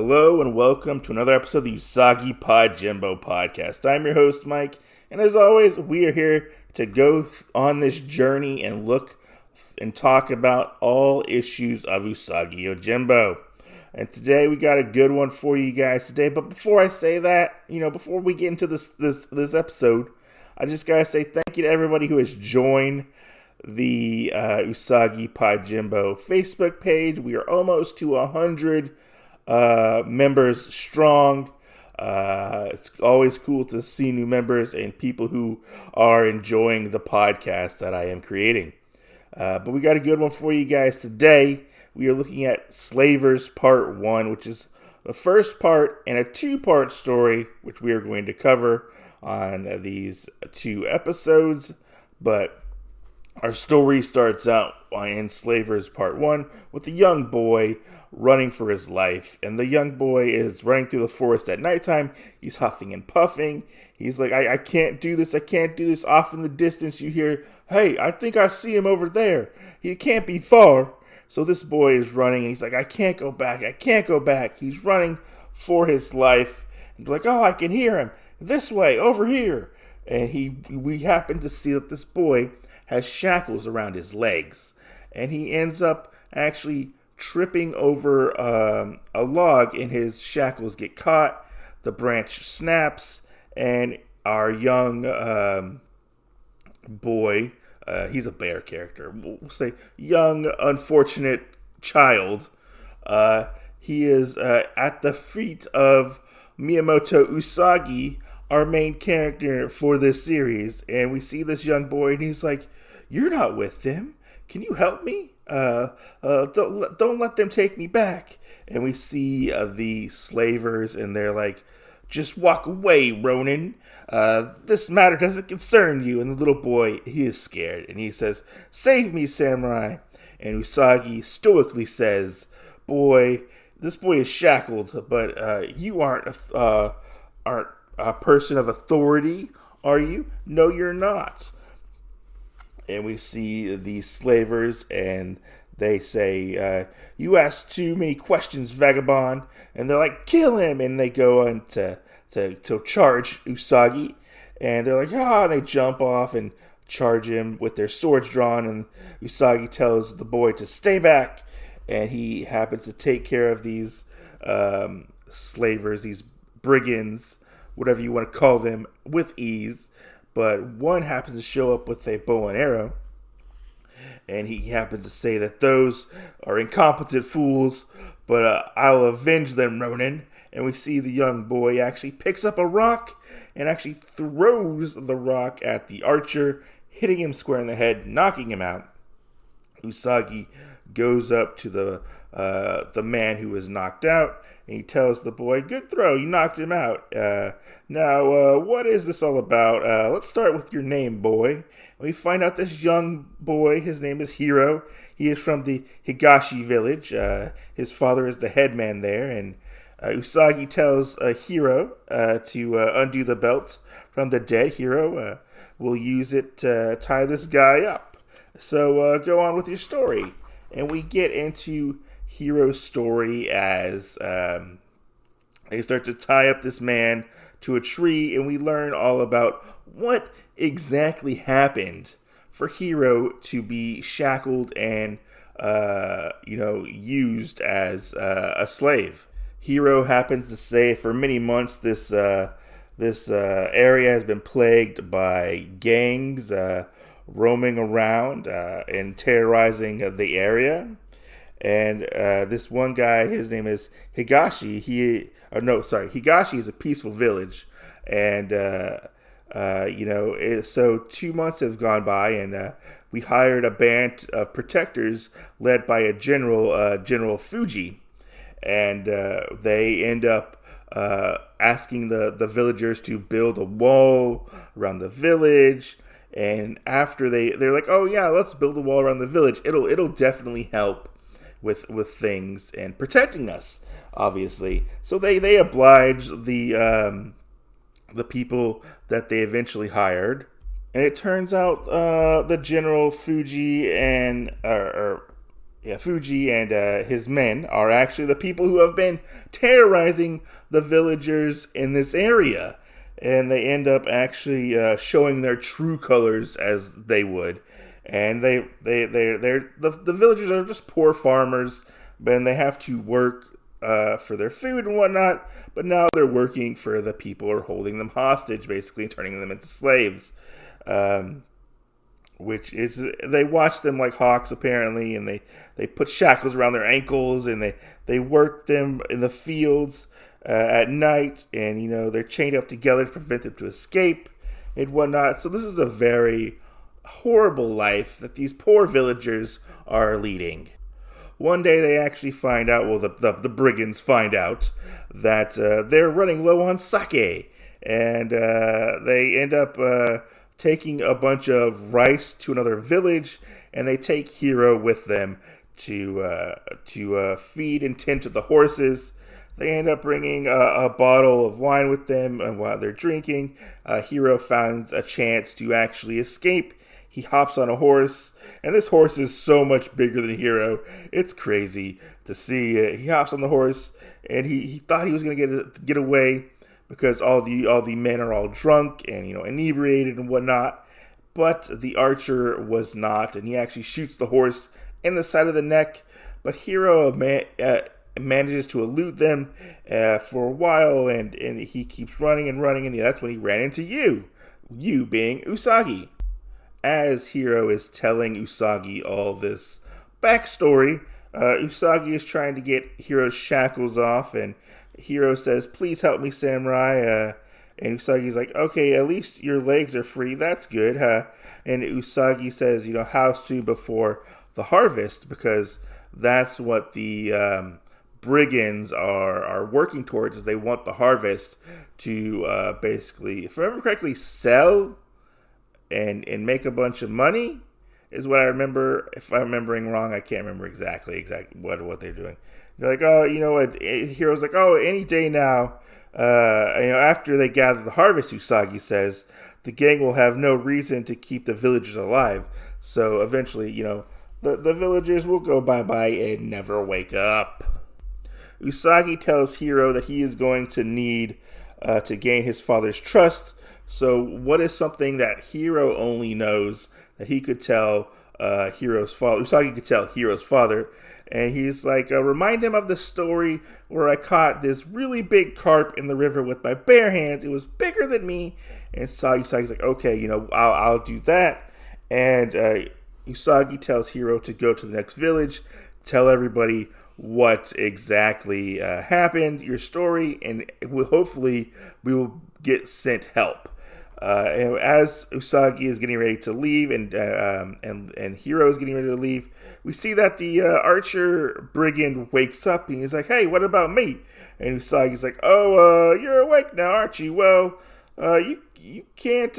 Hello and welcome to another episode of the Usagi Podjimbo podcast. I'm your host, Mike, and as always, we are here to go on this journey and look and talk about all issues of Usagi Yojimbo. And today we got a good one for you guys today. But before I say that, before we get into this episode, I just gotta say thank you to everybody who has joined the Usagi Podjimbo Facebook page. We are almost to 100 members strong. It's always cool to see new members and people who are enjoying the podcast that I am creating. But we got a good one for you guys today. We are looking at Slavers Part 1, which is the first part in a two-part story, which we are going to cover on these two episodes. But our story starts out in Slavers Part 1 with a young boy running for his life. And the young boy is running through the forest at nighttime. He's huffing and puffing. He's like, I can't do this. I can't do this. Off in the distance, you hear, hey, I think I see him over there. He can't be far. So this boy is running. And he's like, I can't go back. I can't go back. He's running for his life. And they're like, oh, I can hear him. This way, over here. And we happen to see that this boy has shackles around his legs. And he ends up actually tripping over a log, and his shackles get caught. The branch snaps, and our young boy, he's a bear character, we'll say young unfortunate child, he is at the feet of Miyamoto Usagi, our main character for this series. And we see this young boy, and he's like, you're not with them. Can you help me? Don't let them take me back. And we see the slavers, and they're like, just walk away, Ronin. This matter doesn't concern you. And the little boy, he is scared, and he says, save me, samurai. And Usagi stoically says, this boy is shackled, but you aren't a person of authority, are you? No, you're not. And we see the slavers, and they say, you ask too many questions, vagabond. And they're like, kill him. And they go on to charge Usagi. And they're like, and they jump off and charge him with their swords drawn. And Usagi tells the boy to stay back. And he happens to take care of these slavers, these brigands, whatever you want to call them, with ease. But one happens to show up with a bow and arrow, and he happens to say that those are incompetent fools, but I'll avenge them, Ronin. And we see the young boy actually picks up a rock and actually throws the rock at the archer, hitting him square in the head, knocking him out. Usagi goes up to the man who was knocked out, and he tells the boy, good throw, you knocked him out. Now, what is this all about? Let's start with your name, boy. And we find out this young boy, his name is Hiro. He is from the Higashi village. His father is the headman there, and Usagi tells Hiro to undo the belt from the dead. Hiro will use it to tie this guy up. So go on with your story. And we get into Hiro's story as they start to tie up this man to a tree, and we learn all about what exactly happened for Hiro to be shackled and used as a slave. Hiro happens to say for many months this area has been plagued by gangs roaming around and terrorizing the area. And this one guy, his name is Higashi. Higashi is a peaceful village, and so 2 months have gone by, and we hired a band of protectors led by a General Fuji, and they end up asking the villagers to build a wall around the village. And after they're like, oh yeah, let's build a wall around the village. It'll definitely help with things and protecting us, obviously. So they oblige the people that they eventually hired, and it turns out the General Fuji and Yeah, Fuji and his men are actually the people who have been terrorizing the villagers in this area, and they end up actually showing their true colors as they would, and the villagers are just poor farmers, and they have to work for their food and whatnot. But now they're working for the people who are holding them hostage, basically turning them into slaves. Which is, they watch them like hawks apparently, and they put shackles around their ankles, and they work them in the fields at night, and they're chained up together to prevent them to escape and whatnot. So this is a very horrible life that these poor villagers are leading. One day they actually find out, well, the brigands find out that they're running low on sake, and they end up taking a bunch of rice to another village, and they take Hiro with them to feed and tend to the horses. They end up bringing a bottle of wine with them, and while they're drinking, Hiro finds a chance to actually escape. He hops on a horse, and this horse is so much bigger than Hiro. It's crazy to see. He hops on the horse, and he thought he was going to get away because all the men are all drunk and inebriated and whatnot. But the archer was not, and he actually shoots the horse in the side of the neck. But Hiro manages to elude them for a while, and he keeps running and running, and that's when he ran into you being Usagi. As Hiro is telling Usagi all this backstory, Usagi is trying to get Hiro's shackles off, and Hiro says, "Please help me, samurai." And Usagi's like, "Okay, at least your legs are free. That's good." And Usagi says, "How soon before the harvest?" Because that's what the brigands are working towards, is they want the harvest to basically, if I remember correctly, sell and make a bunch of money, is what I remember. If I'm remembering wrong, I can't remember exactly what they're doing. They're like, "Oh, what?" Hiro's like, "Oh, any day now. After they gather the harvest," Usagi says, "the gang will have no reason to keep the villagers alive. So eventually, the villagers will go bye-bye and never wake up." Usagi tells Hiro that he is going to need to gain his father's trust. So what is something that Hiro only knows that he could tell Hiro's father? Usagi could tell Hiro's father. And he's like, "Remind him of the story where I caught this really big carp in the river with my bare hands. It was bigger than me." And so Usagi's like, "Okay, I'll do that." And Usagi tells Hiro to go to the next village, tell everybody what exactly happened, your story, and hopefully we will get sent help. And as Usagi is getting ready to leave, and Hiro is getting ready to leave, we see that the archer brigand wakes up, and he's like, "Hey, what about me?" And Usagi's like, "Oh, you're awake now, aren't you? Well, you can't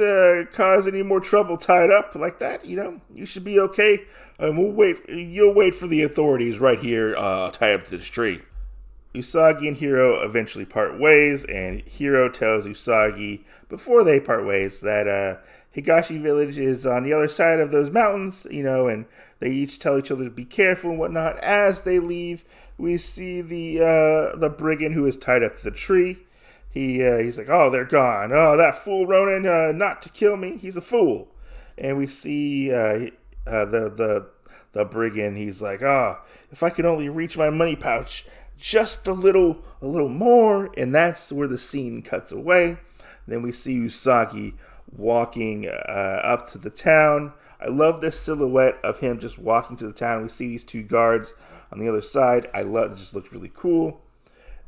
cause any more trouble tied up like that. You should be okay. We'll wait. You'll wait for the authorities right here, tied up to this tree." Usagi and Hiro eventually part ways, and Hiro tells Usagi before they part ways that Higashi village is on the other side of those mountains, and they each tell each other to be careful and whatnot. As they leave, we see the brigand who is tied up to the tree. He's like, "Oh, they're gone. Oh, that fool Ronin, not to kill me. He's a fool." And we see the brigand. He's like, "Oh, if I could only reach my money pouch just a little more," and that's where the scene cuts away. Then we see Usagi walking up to the town. I love this silhouette of him just walking to the town. We see these two guards on the other side. It just looks really cool.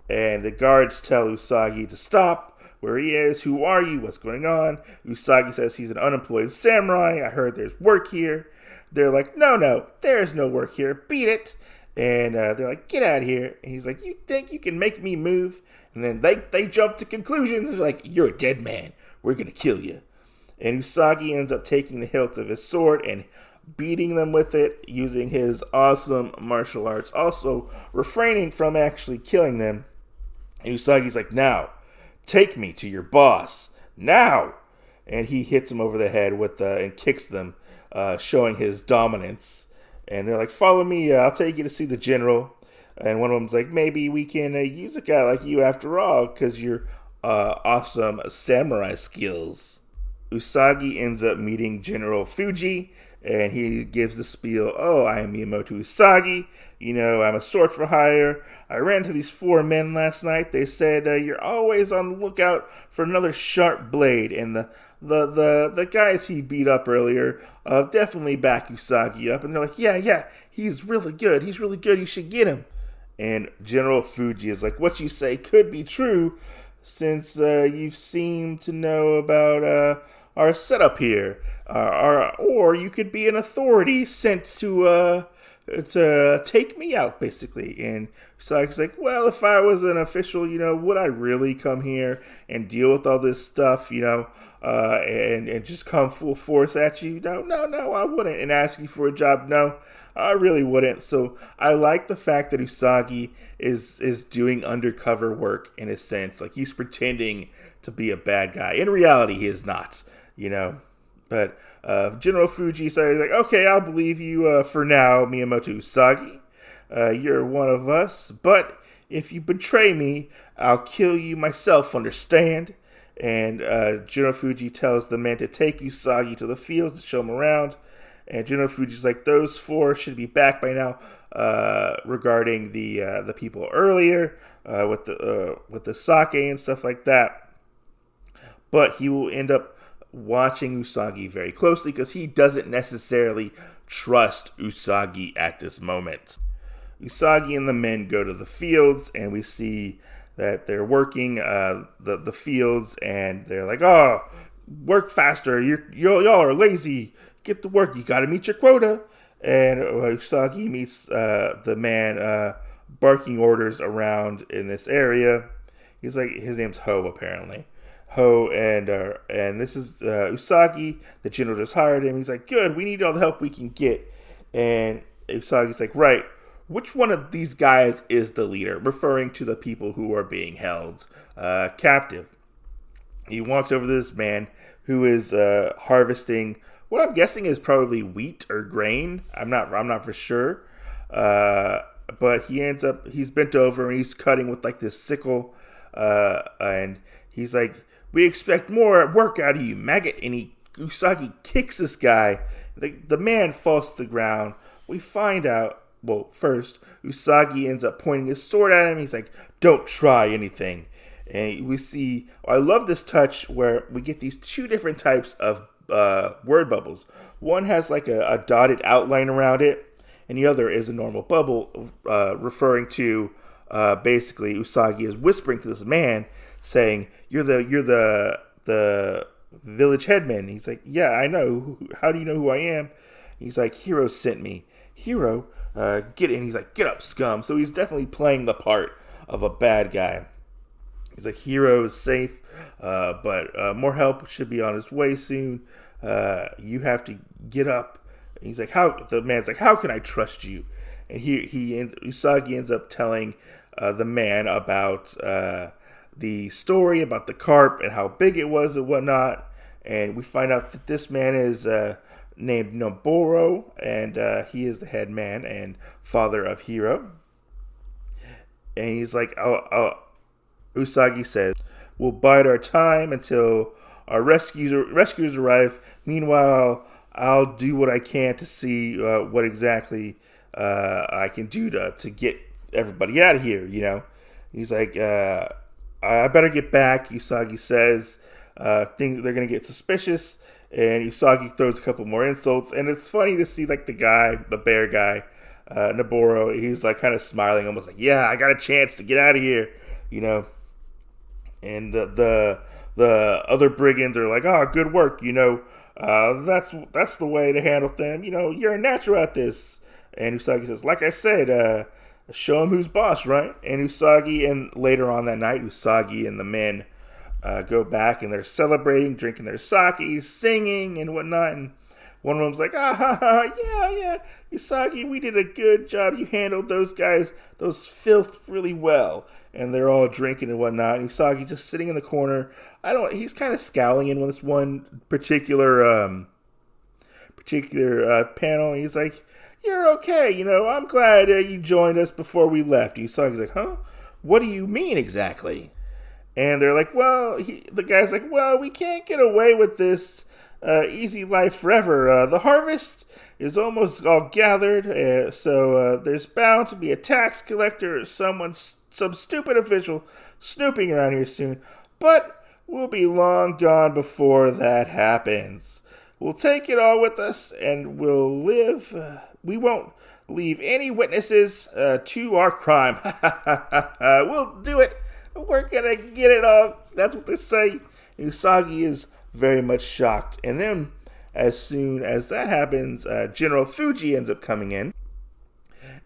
And the guards tell Usagi to stop. Where he is, who are you, what's going on? Usagi says he's an unemployed samurai. I heard there's work here. They're like, no, there's no work here. Beat it. And they're like, "Get out of here." And he's like, "You think you can make me move?" And then they jump to conclusions. They're like, "You're a dead man. We're going to kill you." And Usagi ends up taking the hilt of his sword and beating them with it using his awesome martial arts, also refraining from actually killing them. And Usagi's like, "Now, take me to your boss. Now!" And he hits him over the head and kicks them, showing his dominance. And they're like, follow me, I'll take you to see the general. And one of them's like, maybe we can use a guy like you after all, because you're awesome samurai skills. Usagi ends up meeting General Fuji, and he gives the spiel, oh, I am Miyamoto Usagi, I'm a sword for hire. I ran into these 4 men last night. They said, you're always on the lookout for another sharp blade, and the guys he beat up earlier definitely back Usagi up, and they're like, yeah, he's really good, you should get him. And General Fuji is like, what you say could be true, since you seem to know about our setup here. Or you could be an authority sent to take me out, basically. And Usagi's like, well, if I was an official, would I really come here and deal with all this stuff, and just come full force at you? No, I wouldn't. And ask you for a job? No, I really wouldn't. So I like the fact that Usagi is doing undercover work in a sense. Like, he's pretending to be a bad guy. In reality, he is not, But General Fuji says, like, okay, I'll believe you for now, Miyamoto Usagi. You're one of us. But if you betray me, I'll kill you myself, understand? And General Fuji tells the men to take Usagi to the fields to show him around. And General Fuji's like, those 4 should be back by now, regarding the people earlier with the sake and stuff like that. But he will end up watching Usagi very closely because he doesn't necessarily trust Usagi at this moment. Usagi and the men go to the fields, and we see that they're working the fields, and they're like, oh, work faster, y'all are lazy, get to work, you gotta meet your quota. And Usagi meets the man barking orders around in this area. He's like, his name's Ho, apparently. Ho, and this is Usagi. The general just hired him. He's like, good, we need all the help we can get. And Usagi's like, right, which one of these guys is the leader? Referring to the people who are being held captive. He walks over to this man who is harvesting what I'm guessing is probably wheat or grain. I'm not for sure. But he's bent over and he's cutting with like this sickle. And he's like, we expect more work out of you, maggot. And Usagi kicks this guy. The man falls to the ground. We find out, well, first, Usagi ends up pointing his sword at him. He's like, don't try anything. And we see, I love this touch where we get these 2 different types of word bubbles. One has like a dotted outline around it, and the other is a normal bubble, referring to basically Usagi is whispering to this man, saying, "You're the village headman." He's like, "Yeah, I know. How do you know who I am?" He's like, "Hiro sent me." Hiro, get in. He's like, "Get up, scum." So he's definitely playing the part of a bad guy. He's like, Hiro is safe, but more help should be on its way soon. You have to get up. And he's like, "How?" The man's like, "How can I trust you?" And Usagi ends up telling the man about the story about the carp and how big it was and whatnot. And we find out that this man is named Noboru, and he is the head man and father of Hiro. And he's like, Usagi says, "We'll bide our time until our rescuers arrive. Meanwhile, I'll do what I can to see what exactly I can do to get everybody out of here, He's like, I better get back, Usagi says. Think they're going to get suspicious. And Usagi throws a couple more insults. And it's funny to see, like, the bear guy, Noboru, he's, like, kind of smiling, almost like, yeah, I got a chance to get out of here, And the other brigands are like, oh, good work, that's the way to handle them. You're a natural at this. And Usagi says, like I said, show him who's boss, right? And Usagi, and later on that night, Usagi and the men go back and they're celebrating, drinking their sake, singing and whatnot. And one of them's like, yeah, Usagi, we did a good job. You handled those guys, those filth really well. And they're all drinking and whatnot. And Usagi just sitting in the corner. He's kind of scowling in this one particular particular panel. And he's like, "You're okay. I'm glad you joined us before we left." Usagi's like, "Huh? What do you mean exactly?" And they're like, the guy's like, "Well, we can't get away with this easy life forever. The harvest is almost all gathered, so there's bound to be a tax collector or some stupid official snooping around here soon. But we'll be long gone before that happens. We'll take it all with us, and we'll live. We won't leave any witnesses to our crime. We'll do it. We're gonna get it all." That's what they say. Usagi is very much shocked. And then, as soon as that happens, General Fuji ends up coming in.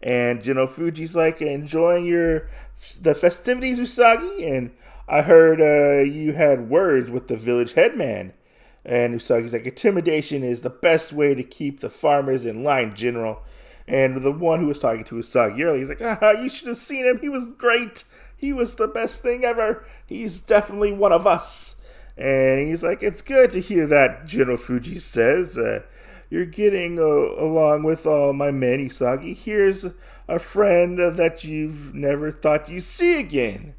And General Fuji's like, "Enjoying the festivities, Usagi? And I heard you had words with the village headman." And Usagi's like, "Intimidation is the best way to keep the farmers in line, General." And the one who was talking to Usagi earlier, he's like, "You should have seen him. He was great. He was the best thing ever. He's definitely one of us." And he's like, "It's good to hear that," General Fuji says. "You're getting along with all my men, Usagi. Here's a friend that you've never thought you'd see again.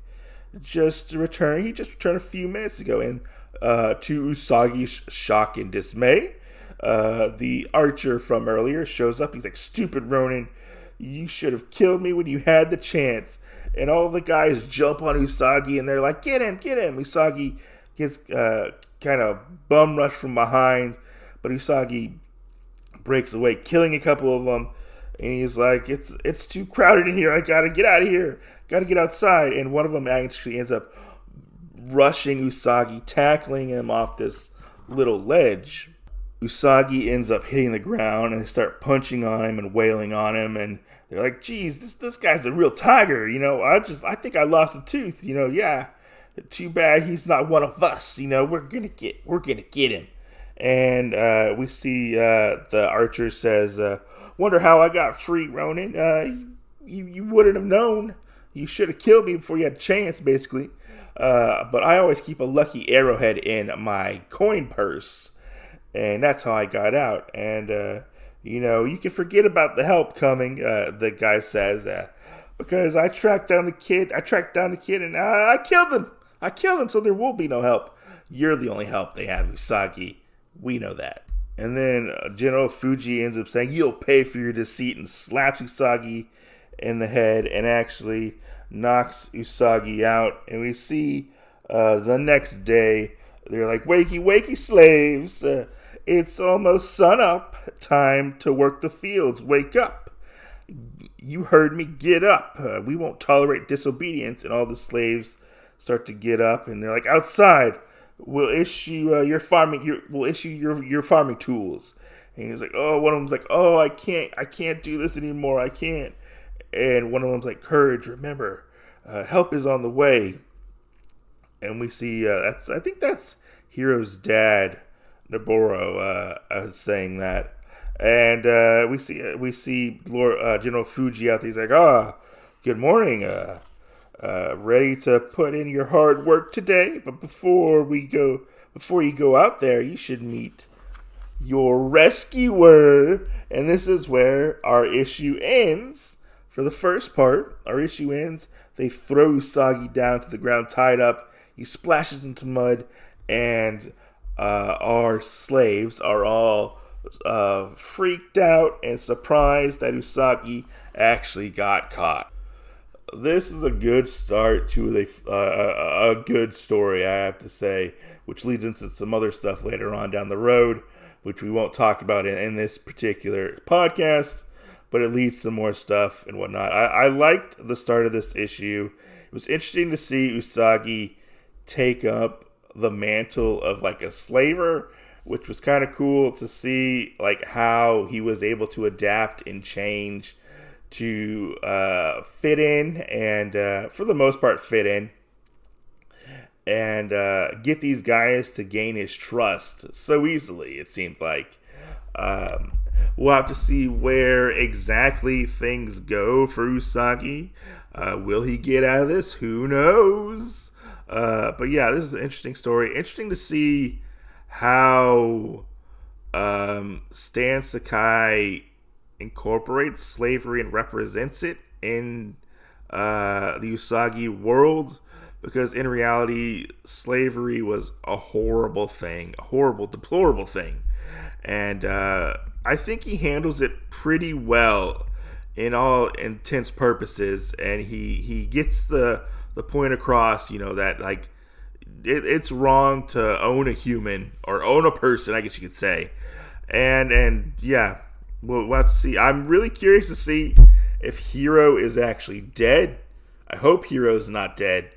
He just returned a few minutes ago." And to Usagi's shock and dismay, the archer from earlier shows up. He's like, "Stupid Ronin, you should have killed me when you had the chance." And all the guys jump on Usagi, and they're like, "Get him, get him." Usagi gets kind of bum rushed from behind, but Usagi breaks away, killing a couple of them. And he's like, it's too crowded in here. I gotta get out of here. Gotta get outside. And one of them actually ends up rushing Usagi, tackling him off this little ledge. Usagi ends up hitting the ground, and they start punching on him and wailing on him. And they're like, "Geez, this guy's a real tiger. I think I lost a tooth. Yeah. Too bad he's not one of us. We're gonna get him." And we see the archer says, "Wonder how I got free, Ronin. You wouldn't have known. You should have killed me before you had a chance, basically. But I always keep a lucky arrowhead in my coin purse, and that's how I got out. And you can forget about the help coming." The guy says, "Because I tracked down the kid, and I killed him. So there will be no help. You're the only help they have, Usagi. We know that." And then General Fuji ends up saying, "You'll pay for your deceit," and slaps Usagi in the head and actually knocks Usagi out. And we see the next day, they're like, "Wakey, wakey, slaves. It's almost sunup. Time to work the fields. Wake up. You heard me. Get up. We won't tolerate disobedience." And all the slaves start to get up, and they're like, "Outside. We'll issue your farming tools." And he's like, one of them's like, I can't do this anymore. I can't." And one of them's like, "Courage, remember, help is on the way." And we see, I think that's Hiro's dad, Noboro, saying that. And we see General Fuji out there. He's like, "Good morning. Ready to put in your hard work today? But before you go out there, you should meet your rescuer." And this is where our issue ends. For the first part, our issue ends. They throw Usagi down to the ground, tied up. He splashes into mud, and our slaves are all freaked out and surprised that Usagi actually got caught. This is a good start to a good story, I have to say, which leads into some other stuff later on down the road, which we won't talk about in this particular podcast, but it leads to more stuff and whatnot. I liked the start of this issue. It was interesting to see Usagi take up the mantle of like a slaver, which was kind of cool to see like how he was able to adapt and change to fit in, and for the most part fit in, and get these guys to gain his trust so easily, it seemed like. We'll have to see where exactly things go for Usagi. Will he get out of this? Who knows? But yeah, this is an interesting story. Interesting to see how Stan Sakai incorporates slavery and represents it in the Usagi world, because in reality, slavery was a horrible thing, a horrible, deplorable thing. And I think he handles it pretty well in all intents purposes, and he gets the point across, that like it's wrong to own a human or own a person, I guess you could say. And yeah, we'll have to see. I'm really curious to see if Hiro is actually dead. I hope Hiro's not dead,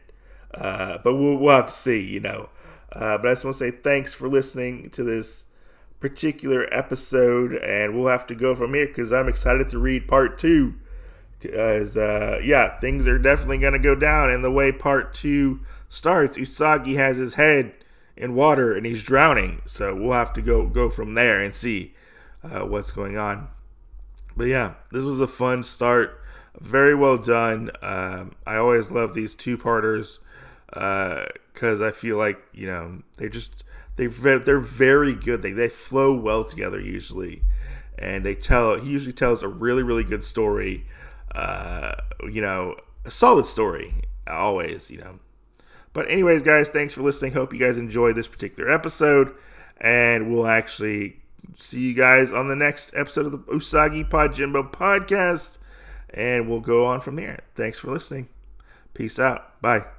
but we'll have to see, But I just want to say thanks for listening to this particular episode, and we'll have to go from here because I'm excited to read part 2. Because, things are definitely going to go down. And the way part 2 starts, Usagi has his head in water and he's drowning. So we'll have to go from there and see what's going on. But yeah, this was a fun start. Very well done. I always love these 2-parters because I feel like, they're very good. They flow well together usually. And he usually tells a really, really good story. A solid story always, But anyways, guys, thanks for listening. Hope you guys enjoyed this particular episode, and we'll actually see you guys on the next episode of the Usagi Podjimbo podcast, and we'll go on from there. Thanks for listening. Peace out. Bye.